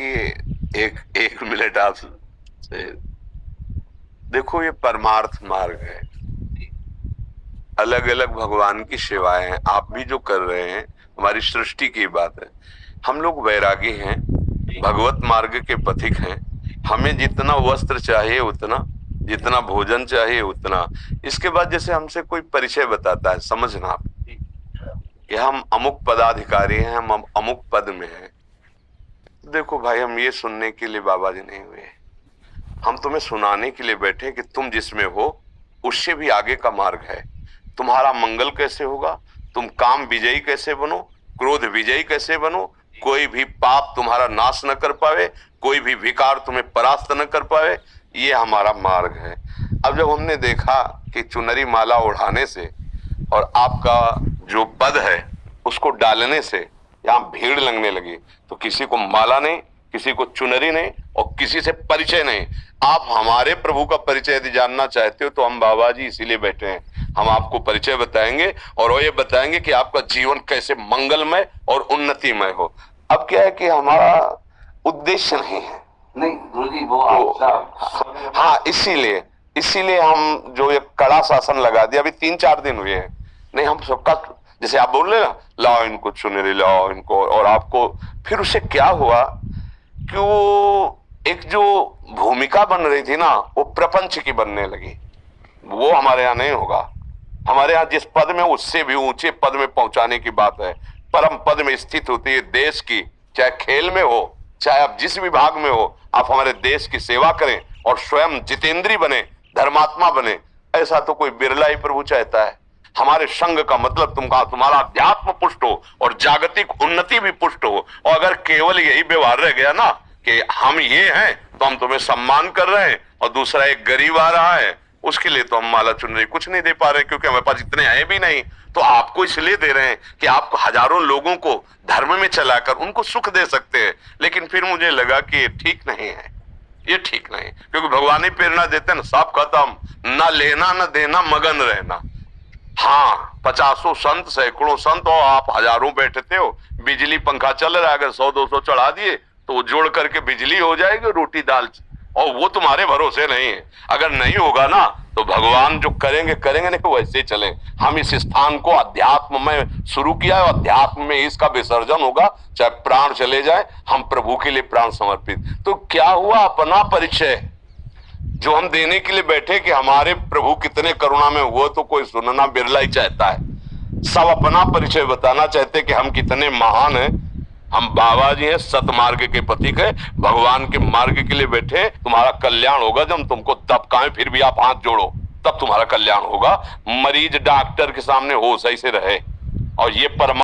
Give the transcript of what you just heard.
कि एक एक मिनट आप देखो, ये परमार्थ मार्ग है, अलग अलग भगवान की सेवाएं हैं। आप भी जो कर रहे हैं, हमारी सृष्टि की बात है। हम लोग वैरागी हैं, भगवत मार्ग के पथिक हैं। हमें जितना वस्त्र चाहिए उतना, जितना भोजन चाहिए उतना। इसके बाद जैसे हमसे कोई परिचय बताता है, समझना आप कि हम अमुक पदाधिकारी हैं, हम अमुक पद में हैं। देखो भाई, हम ये सुनने के लिए बाबा जी नहीं हुए, हम तुम्हें सुनाने के लिए बैठे कि तुम जिसमें हो उससे भी आगे का मार्ग है। तुम्हारा मंगल कैसे होगा, तुम काम विजयी कैसे बनो, क्रोध विजयी कैसे बनो, कोई भी पाप तुम्हारा नाश न कर पावे, कोई भी विकार तुम्हें परास्त न कर पावे, ये हमारा मार्ग है। अब जब हमने देखा कि चुनरी माला उड़ाने से और आपका जो पद है उसको डालने से यहाँ भीड़ लगने लगी, तो किसी को माला नहीं, किसी को चुनरी नहीं और किसी से परिचय नहीं। आप हमारे प्रभु का परिचय यदि जानना चाहते हो तो हम बाबा जी इसीलिए बैठे हैं। हम आपको परिचय बताएंगे और वो ये बताएंगे कि आपका जीवन कैसे मंगलमय और उन्नतिमय हो। अब क्या है कि हमारा उद्देश्य नहीं है, नहीं गुरुजी वो आपका, हाँ, इसीलिए इसीलिए हम जो ये कड़ा शासन लगा दिया, अभी 3-4 दिन हुए हैं। नहीं, हम सबका जैसे आप बोल रहे ना, लाओ इनको चुनरी, लाओ इनको, और आपको फिर उससे क्या हुआ कि वो एक जो भूमिका बन रही थी ना, वो प्रपंच की बनने लगी। वो हमारे यहाँ नहीं होगा। हमारे यहाँ जिस पद में, उससे भी ऊंचे पद में पहुंचाने की बात है। परम पद में स्थित होती है देश की, चाहे खेल में हो, चाहे आप जिस विभाग में हो, आप हमारे देश की सेवा करें और स्वयं जितेंद्री बने, धर्मात्मा बने। ऐसा तो कोई बिरला ही प्रभु चाहता है। हमारे संघ का मतलब तुम्हारा अध्यात्म पुष्ट हो और जागतिक उन्नति भी पुष्ट हो। और अगर केवल यही व्यवहार रह गया ना कि हम ये हैं तो हम तुम्हें सम्मान कर रहे हैं, और दूसरा एक गरीब आ रहा है उसके लिए तो हम माला चुन रहे कुछ नहीं दे पा रहे, क्योंकि हमारे पास इतने हैं भी नहीं। तो आपको इसलिए दे रहे हैं कि आप हजारों लोगों को धर्म में चलाकर उनको सुख दे सकते हैं। लेकिन फिर मुझे लगा कि ये ठीक नहीं है, ये ठीक नहीं, क्योंकि भगवान ही प्रेरणा देते हैं ना, सब खत्म, ना लेना न देना, मगन रहना। हाँ, 50 संत, सैकड़ों संत हो, आप हजारों बैठते हो, बिजली पंखा चल रहा है, अगर 100-200 चढ़ा दिए तो वो जोड़ करके बिजली हो जाएगी, रोटी दाल, और वो तुम्हारे भरोसे नहीं है। अगर नहीं होगा ना तो भगवान जो करेंगे करेंगे, नहीं तो वैसे ही चले। हम इस स्थान को अध्यात्म में शुरू किया है, अध्यात्म में इसका विसर्जन होगा, चाहे प्राण चले जाए, हम प्रभु के लिए प्राण समर्पित। तो क्या हुआ, अपना परिचय जो हम देने के लिए बैठे कि हमारे प्रभु कितने करुणा में, वो तो कोई सुनना बिरला ही चाहता है। सब अपना परिचय बताना चाहते कि हम कितने महान हैं। हम बाबा जी हैं, सतमार्ग के पथिक है, भगवान के मार्ग के लिए बैठे। तुम्हारा कल्याण होगा जब तुमको दबकाएं फिर भी आप हाथ जोड़ो, तब तुम्हारा कल्याण होगा। मरीज डॉक्टर के सामने होश ऐसे रहे, और ये परम